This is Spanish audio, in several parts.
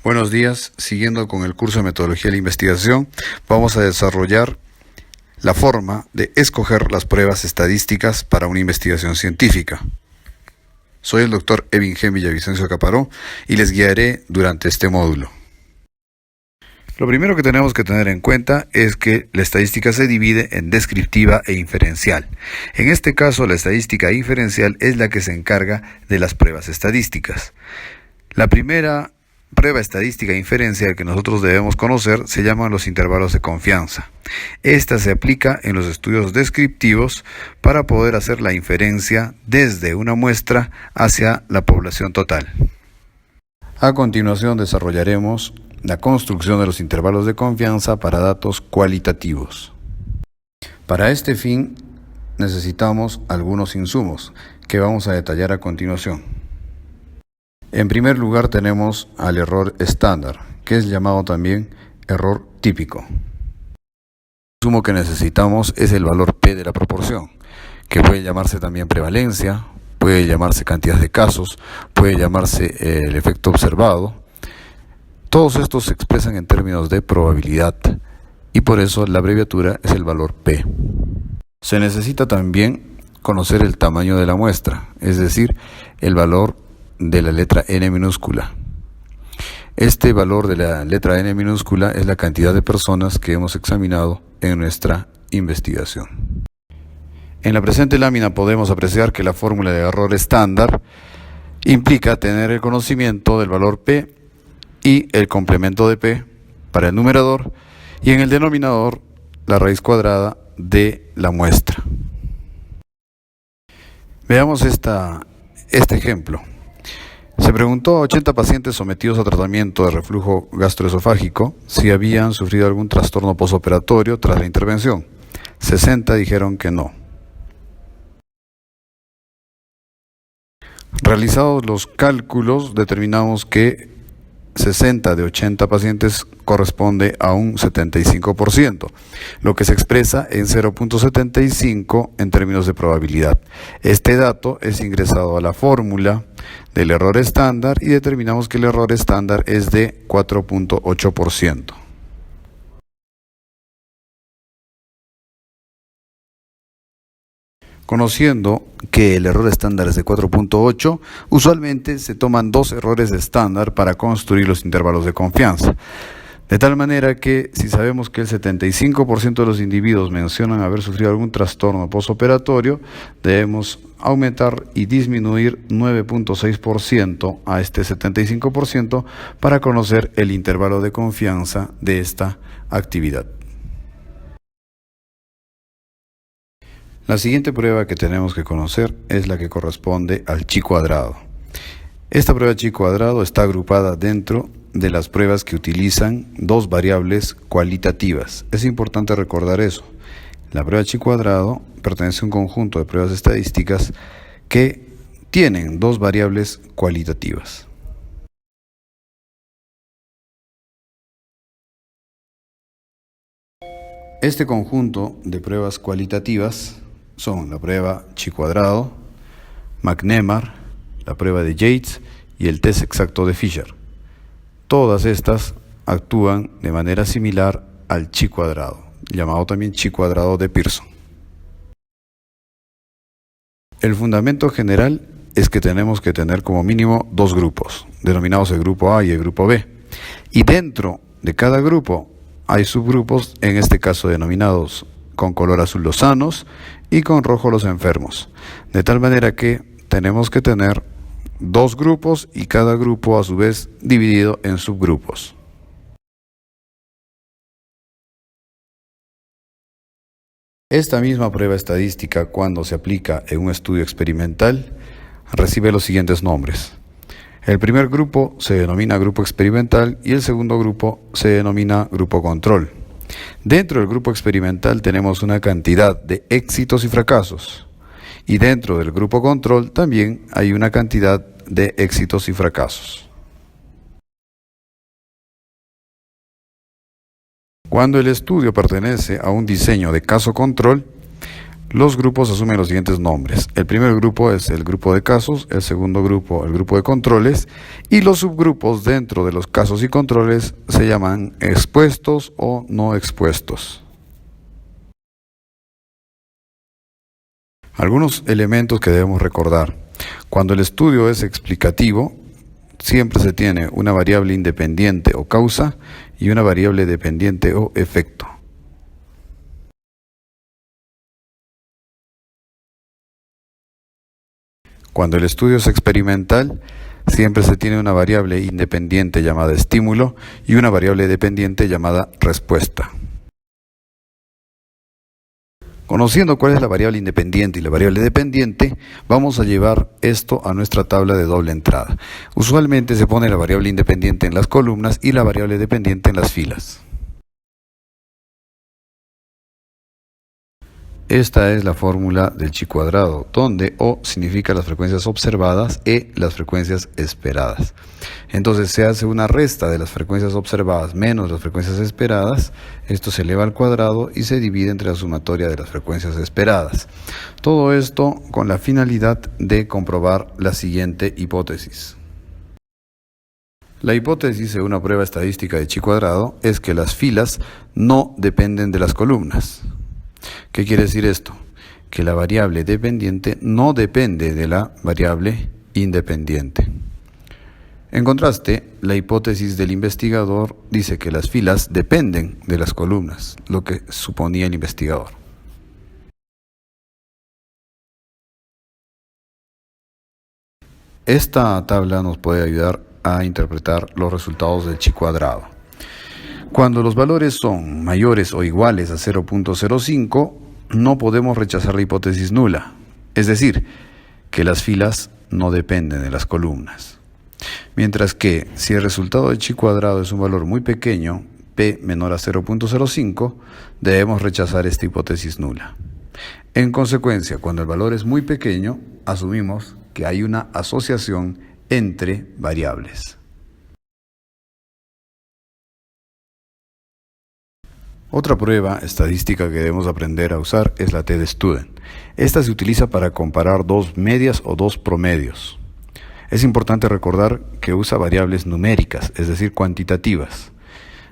Buenos días, siguiendo con el curso de Metodología de la Investigación, vamos a desarrollar la forma de escoger las pruebas estadísticas para una investigación científica. Soy el doctor Evin G. Villavicencio Caparó y les guiaré durante este módulo. Lo primero que tenemos que tener en cuenta es que la estadística se divide en descriptiva e inferencial. En este caso, la estadística inferencial es la que se encarga de las pruebas estadísticas. La primera prueba estadística inferencial que nosotros debemos conocer se llaman los intervalos de confianza. Esta se aplica en los estudios descriptivos para poder hacer la inferencia desde una muestra hacia la población total. A continuación desarrollaremos la construcción de los intervalos de confianza para datos cualitativos. Para este fin necesitamos algunos insumos que vamos a detallar a continuación. En primer lugar tenemos al error estándar, que es llamado también error típico. El insumo que necesitamos es el valor P de la proporción, que puede llamarse también prevalencia, puede llamarse cantidad de casos, puede llamarse el efecto observado. Todos estos se expresan en términos de probabilidad y por eso la abreviatura es el valor P. Se necesita también conocer el tamaño de la muestra, es decir, el valor de la letra N minúscula. Este valor de la letra N minúscula es la cantidad de personas que hemos examinado en nuestra investigación. En la presente lámina podemos apreciar que la fórmula de error estándar implica tener el conocimiento del valor P y el complemento de P para el numerador y en el denominador la raíz cuadrada de la muestra. Veamos este ejemplo. Se preguntó a 80 pacientes sometidos a tratamiento de reflujo gastroesofágico si habían sufrido algún trastorno postoperatorio tras la intervención. 60 dijeron que no. Realizados los cálculos, determinamos que 60 de 80 pacientes corresponde a un 75%, lo que se expresa en 0.75 en términos de probabilidad. Este dato es ingresado a la fórmula del error estándar y determinamos que el error estándar es de 4.8%. Conociendo que el error estándar es de 4.8, usualmente se toman dos errores de estándar para construir los intervalos de confianza. De tal manera que si sabemos que el 75% de los individuos mencionan haber sufrido algún trastorno postoperatorio, debemos aumentar y disminuir 9.6% a este 75% para conocer el intervalo de confianza de esta actividad. La siguiente prueba que tenemos que conocer es la que corresponde al chi cuadrado. Esta prueba chi cuadrado está agrupada dentro de las pruebas que utilizan dos variables cualitativas. Es importante recordar eso. La prueba chi cuadrado pertenece a un conjunto de pruebas estadísticas que tienen dos variables cualitativas. Este conjunto de pruebas cualitativas son la prueba chi cuadrado, McNemar, la prueba de Yates y el test exacto de Fisher. Todas estas actúan de manera similar al chi cuadrado, llamado también chi cuadrado de Pearson. El fundamento general es que tenemos que tener como mínimo dos grupos, denominados el grupo A y el grupo B. Y dentro de cada grupo hay subgrupos, en este caso denominados con color azul los sanos y con rojo los enfermos. De tal manera que tenemos que tener dos grupos y cada grupo a su vez dividido en subgrupos. Esta misma prueba estadística, cuando se aplica en un estudio experimental, recibe los siguientes nombres. El primer grupo se denomina grupo experimental y el segundo grupo se denomina grupo control. Dentro del grupo experimental tenemos una cantidad de éxitos y fracasos y dentro del grupo control también hay una cantidad de éxitos y fracasos. Cuando el estudio pertenece a un diseño de caso control, Los grupos asumen los siguientes nombres. El primer grupo es el grupo de casos, el segundo grupo el grupo de controles y los subgrupos dentro de los casos y controles se llaman expuestos o no expuestos. Algunos elementos que debemos recordar. Cuando el estudio es explicativo, siempre se tiene una variable independiente o causa y una variable dependiente o efecto. Cuando el estudio es experimental, siempre se tiene una variable independiente llamada estímulo y una variable dependiente llamada respuesta. Conociendo cuál es la variable independiente y la variable dependiente, vamos a llevar esto a nuestra tabla de doble entrada. Usualmente se pone la variable independiente en las columnas y la variable dependiente en las filas. Esta es la fórmula del chi cuadrado, donde O significa las frecuencias observadas y las frecuencias esperadas. Entonces se hace una resta de las frecuencias observadas menos las frecuencias esperadas, esto se eleva al cuadrado y se divide entre la sumatoria de las frecuencias esperadas. Todo esto con la finalidad de comprobar la siguiente hipótesis. La hipótesis de una prueba estadística de chi cuadrado es que las filas no dependen de las columnas. ¿Qué quiere decir esto? Que la variable dependiente no depende de la variable independiente. En contraste, la hipótesis del investigador dice que las filas dependen de las columnas, lo que suponía el investigador. Esta tabla nos puede ayudar a interpretar los resultados del chi cuadrado. Cuando los valores son mayores o iguales a 0.05, no podemos rechazar la hipótesis nula, es decir, que las filas no dependen de las columnas. Mientras que si el resultado de chi cuadrado es un valor muy pequeño, p menor a 0.05, debemos rechazar esta hipótesis nula. En consecuencia, cuando el valor es muy pequeño, asumimos que hay una asociación entre variables. Otra prueba estadística que debemos aprender a usar es la t-de-student. Esta se utiliza para comparar dos medias o dos promedios. Es importante recordar que usa variables numéricas, es decir, cuantitativas.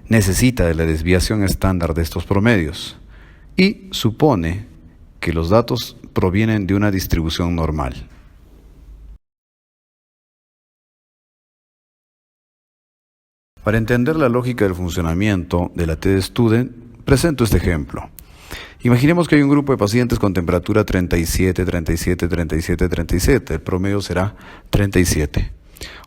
Necesita de la desviación estándar de estos promedios y supone que los datos provienen de una distribución normal. Para entender la lógica del funcionamiento de la t-de-student, presento este ejemplo. Imaginemos que hay un grupo de pacientes con temperatura 37, 37, 37, 37. El promedio será 37.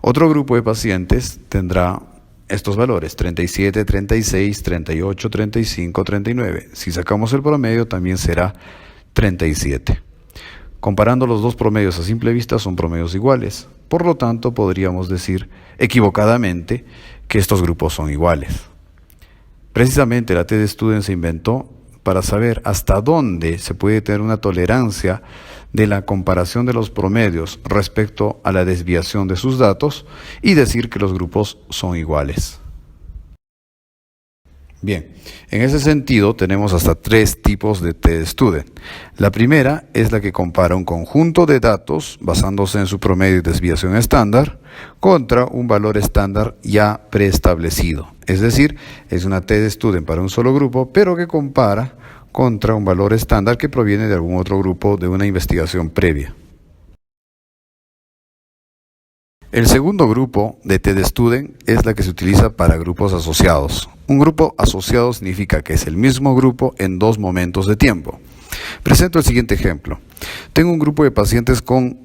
Otro grupo de pacientes tendrá estos valores, 37, 36, 38, 35, 39. Si sacamos el promedio, también será 37. Comparando los dos promedios a simple vista, son promedios iguales. Por lo tanto, podríamos decir equivocadamente que estos grupos son iguales. Precisamente la t-de-student se inventó para saber hasta dónde se puede tener una tolerancia de la comparación de los promedios respecto a la desviación de sus datos y decir que los grupos son iguales. Bien, en ese sentido tenemos hasta tres tipos de t-de-student. La primera es la que compara un conjunto de datos basándose en su promedio y desviación estándar contra un valor estándar ya preestablecido. Es decir, es una t-de-student para un solo grupo, pero que compara contra un valor estándar que proviene de algún otro grupo de una investigación previa. El segundo grupo de t-de-student es la que se utiliza para grupos asociados. Un grupo asociado significa que es el mismo grupo en dos momentos de tiempo. Presento el siguiente ejemplo. Tengo un grupo de pacientes con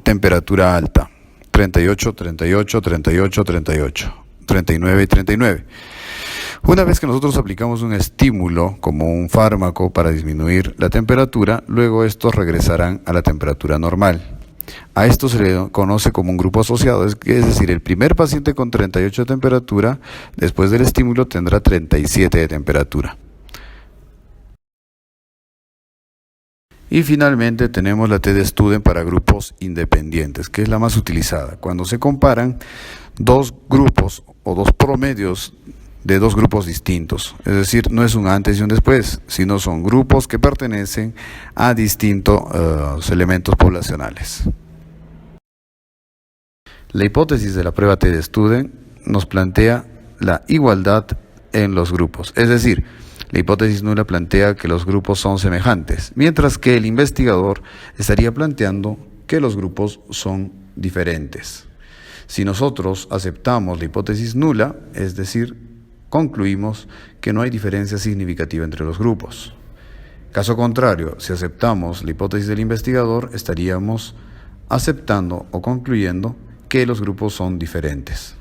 temperatura alta, 38, 38, 38, 38, 39 y 39. Una vez que nosotros aplicamos un estímulo como un fármaco para disminuir la temperatura, luego estos regresarán a la temperatura normal. A esto se le conoce como un grupo asociado, es decir, el primer paciente con 38 de temperatura, después del estímulo tendrá 37 de temperatura. Y finalmente tenemos la t-de-student para grupos independientes, que es la más utilizada. Cuando se comparan dos grupos o dos promedios de dos grupos distintos, es decir, no es un antes y un después, sino son grupos que pertenecen a distintos elementos poblacionales. La hipótesis de la prueba T-de-Student nos plantea la igualdad en los grupos, es decir, la hipótesis nula plantea que los grupos son semejantes, mientras que el investigador estaría planteando que los grupos son diferentes. Si nosotros aceptamos la hipótesis nula, es decir, concluimos que no hay diferencia significativa entre los grupos. Caso contrario, si aceptamos la hipótesis del investigador, estaríamos aceptando o concluyendo que los grupos son diferentes.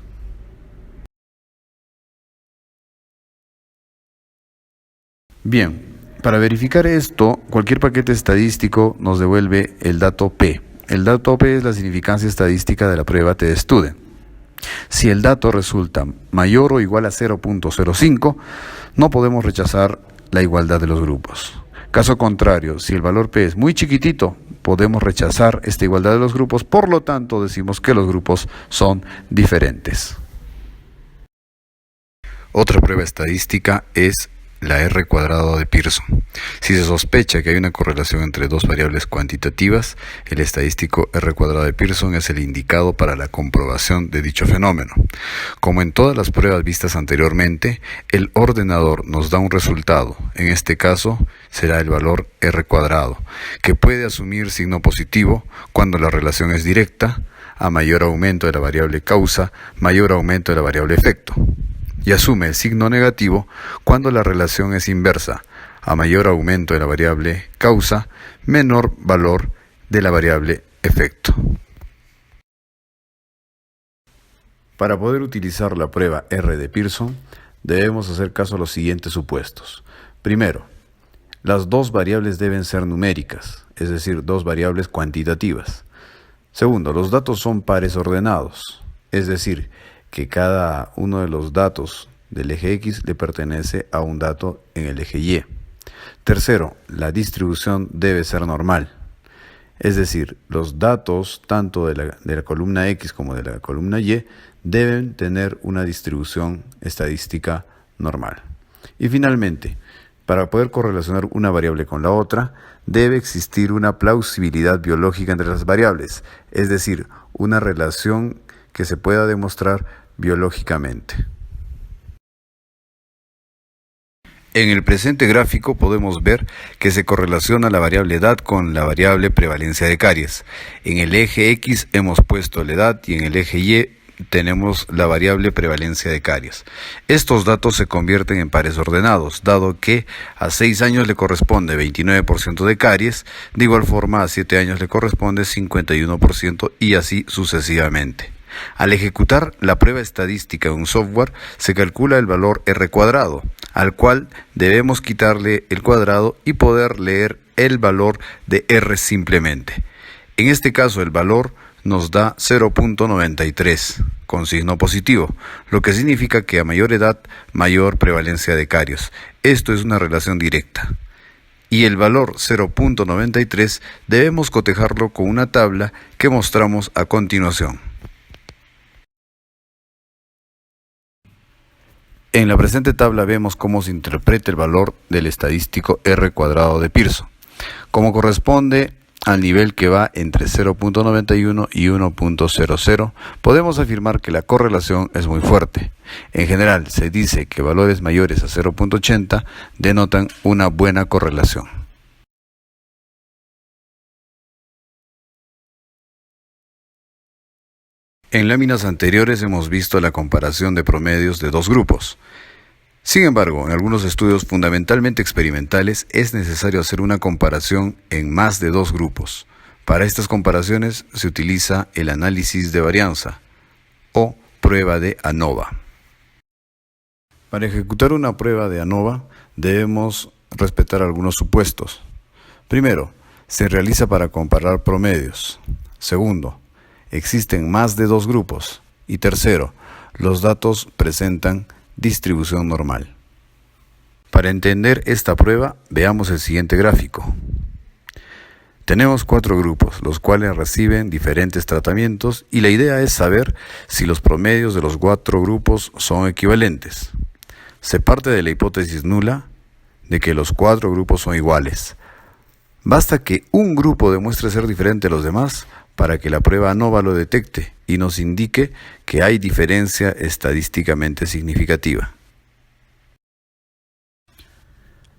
Bien, para verificar esto, cualquier paquete estadístico nos devuelve el dato P. El dato P es la significancia estadística de la prueba T-de-Student. Si el dato resulta mayor o igual a 0.05, no podemos rechazar la igualdad de los grupos. Caso contrario, si el valor P es muy chiquitito, podemos rechazar esta igualdad de los grupos, por lo tanto decimos que los grupos son diferentes. Otra prueba estadística es la R cuadrado de Pearson. Si se sospecha que hay una correlación entre dos variables cuantitativas, el estadístico R cuadrado de Pearson es el indicado para la comprobación de dicho fenómeno. Como en todas las pruebas vistas anteriormente, el ordenador nos da un resultado. En este caso será el valor R cuadrado, que puede asumir signo positivo cuando la relación es directa, a mayor aumento de la variable causa, mayor aumento de la variable efecto. Y asume el signo negativo cuando la relación es inversa, a mayor aumento de la variable causa, menor valor de la variable efecto. Para poder utilizar la prueba R de Pearson, debemos hacer caso a los siguientes supuestos. Primero, las dos variables deben ser numéricas, es decir, dos variables cuantitativas. Segundo, los datos son pares ordenados, es decir, que cada uno de los datos del eje X le pertenece a un dato en el eje Y. Tercero, la distribución debe ser normal, es decir, los datos tanto de la columna X como de la columna Y deben tener una distribución estadística normal. Y finalmente, para poder correlacionar una variable con la otra, debe existir una plausibilidad biológica entre las variables, es decir, una relación que se pueda demostrar biológicamente. En el presente gráfico podemos ver que se correlaciona la variable edad con la variable prevalencia de caries. En el eje X hemos puesto la edad y en el eje Y tenemos la variable prevalencia de caries. Estos datos se convierten en pares ordenados, dado que a 6 años le corresponde 29% de caries, de igual forma a 7 años le corresponde 51% y así sucesivamente. Al ejecutar la prueba estadística de un software, se calcula el valor R cuadrado, al cual debemos quitarle el cuadrado y poder leer el valor de R simplemente. En este caso el valor nos da 0.93 con signo positivo, lo que significa que a mayor edad, mayor prevalencia de caries. Esto es una relación directa. Y el valor 0.93 debemos cotejarlo con una tabla que mostramos a continuación. En la presente tabla vemos cómo se interpreta el valor del estadístico R cuadrado de Pearson, como corresponde al nivel que va entre 0.91 y 1.00, podemos afirmar que la correlación es muy fuerte. En general, se dice que valores mayores a 0.80 denotan una buena correlación. En láminas anteriores hemos visto la comparación de promedios de dos grupos. Sin embargo, en algunos estudios fundamentalmente experimentales es necesario hacer una comparación en más de dos grupos. Para estas comparaciones se utiliza el análisis de varianza o prueba de ANOVA. Para ejecutar una prueba de ANOVA debemos respetar algunos supuestos. Primero, se realiza para comparar promedios. Segundo, existen más de dos grupos. Y tercero, los datos presentan distribución normal. Para entender esta prueba, veamos el siguiente gráfico. Tenemos 4 grupos, los cuales reciben diferentes tratamientos y la idea es saber si los promedios de los 4 grupos son equivalentes. Se parte de la hipótesis nula de que los 4 grupos son iguales. Basta que un grupo demuestre ser diferente a los demás para que la prueba ANOVA lo detecte y nos indique que hay diferencia estadísticamente significativa.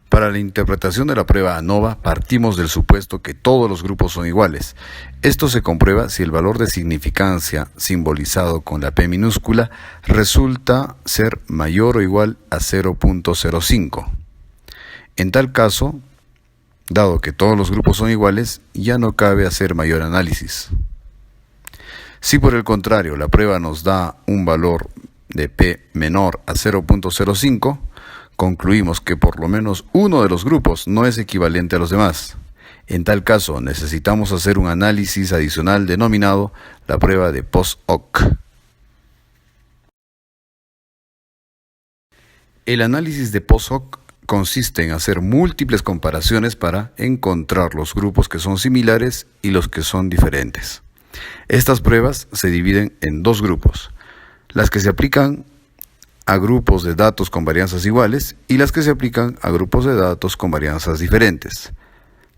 Para la interpretación de la prueba ANOVA partimos del supuesto que todos los grupos son iguales. Esto se comprueba si el valor de significancia simbolizado con la P minúscula resulta ser mayor o igual a 0.05. En tal caso, dado que todos los grupos son iguales, ya no cabe hacer mayor análisis. Si por el contrario la prueba nos da un valor de P menor a 0.05, concluimos que por lo menos uno de los grupos no es equivalente a los demás. En tal caso, necesitamos hacer un análisis adicional denominado la prueba de post-hoc. El análisis de post-hoc consiste en hacer múltiples comparaciones para encontrar los grupos que son similares y los que son diferentes. Estas pruebas se dividen en 2 grupos: las que se aplican a grupos de datos con varianzas iguales y las que se aplican a grupos de datos con varianzas diferentes.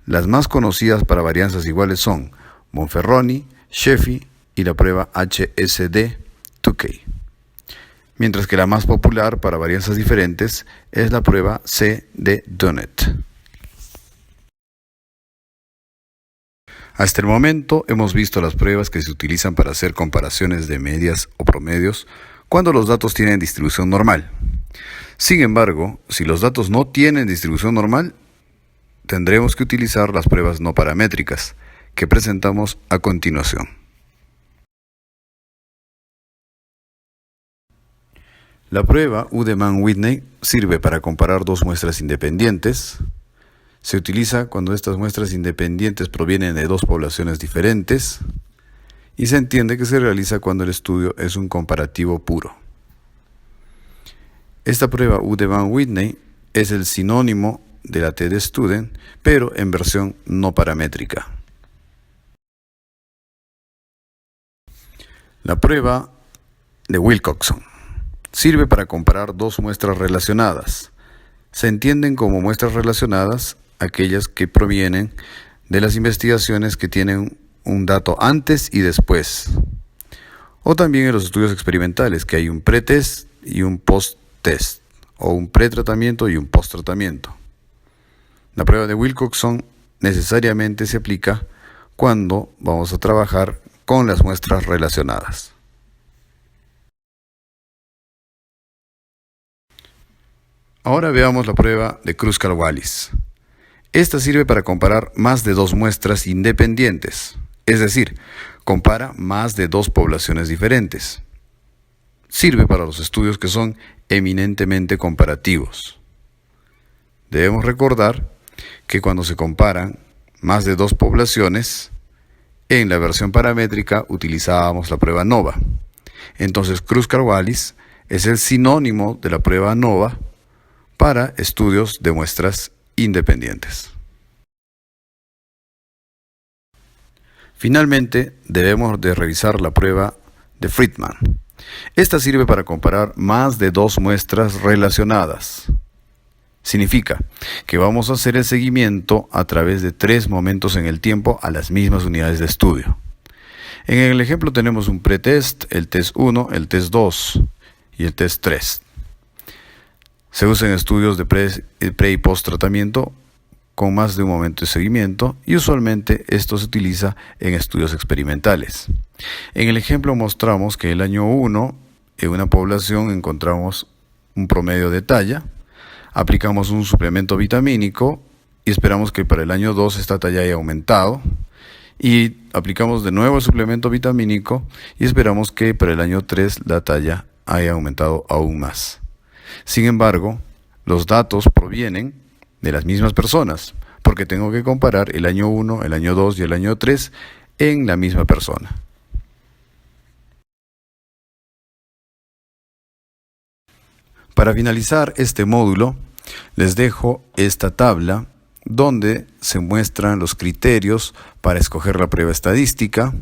Las más conocidas para varianzas iguales son Monferroni, Sheffi y la prueba HSD-2K. Mientras que la más popular para varianzas diferentes es la prueba C de Dunnett. Hasta el momento hemos visto las pruebas que se utilizan para hacer comparaciones de medias o promedios cuando los datos tienen distribución normal. Sin embargo, si los datos no tienen distribución normal, tendremos que utilizar las pruebas no paramétricas que presentamos a continuación. La prueba Udemann-Whitney sirve para comparar 2 muestras independientes. Se utiliza cuando estas muestras independientes provienen de 2 poblaciones diferentes. Y se entiende que se realiza cuando el estudio es un comparativo puro. Esta prueba Udemann-Whitney es el sinónimo de la T de Student, pero en versión no paramétrica. La prueba de Wilcoxon sirve para comparar 2 muestras relacionadas. Se entienden como muestras relacionadas aquellas que provienen de las investigaciones que tienen un dato antes y después, o también en los estudios experimentales, que hay un pretest y un post-test, o un pretratamiento y un post-tratamiento. La prueba de Wilcoxon necesariamente se aplica cuando vamos a trabajar con las muestras relacionadas. Ahora veamos la prueba de Kruskal-Wallis. Esta sirve para comparar más de 2 muestras independientes. Es decir, compara más de 2 poblaciones diferentes. Sirve para los estudios que son eminentemente comparativos. Debemos recordar que cuando se comparan más de 2 poblaciones, en la versión paramétrica utilizábamos la prueba ANOVA. Entonces, Kruskal-Wallis es el sinónimo de la prueba ANOVA para estudios de muestras independientes. Finalmente, debemos de revisar la prueba de Friedman. Esta sirve para comparar más de 2 muestras relacionadas. Significa que vamos a hacer el seguimiento a través de 3 momentos en el tiempo a las mismas unidades de estudio. En el ejemplo tenemos un pretest, el test 1, el test 2 y el test 3. Se usa en estudios de pre y post tratamiento con más de un momento de seguimiento y usualmente esto se utiliza en estudios experimentales. En el ejemplo mostramos que el año 1 en una población encontramos un promedio de talla, aplicamos un suplemento vitamínico y esperamos que para el año 2 esta talla haya aumentado y aplicamos de nuevo el suplemento vitamínico y esperamos que para el año 3 la talla haya aumentado aún más. Sin embargo, los datos provienen de las mismas personas, porque tengo que comparar el año 1, el año 2 y el año 3 en la misma persona. Para finalizar este módulo, les dejo esta tabla donde se muestran los criterios para escoger la prueba estadística.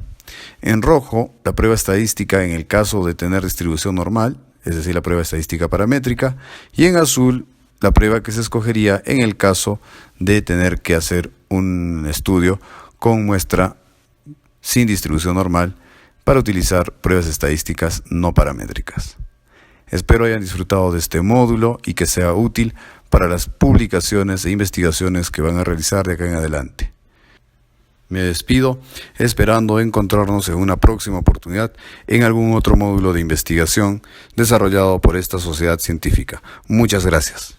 En rojo, la prueba estadística en el caso de tener distribución normal, es decir, la prueba estadística paramétrica, y en azul la prueba que se escogería en el caso de tener que hacer un estudio con muestra sin distribución normal para utilizar pruebas estadísticas no paramétricas. Espero hayan disfrutado de este módulo y que sea útil para las publicaciones e investigaciones que van a realizar de acá en adelante. Me despido esperando encontrarnos en una próxima oportunidad en algún otro módulo de investigación desarrollado por esta sociedad científica. Muchas gracias.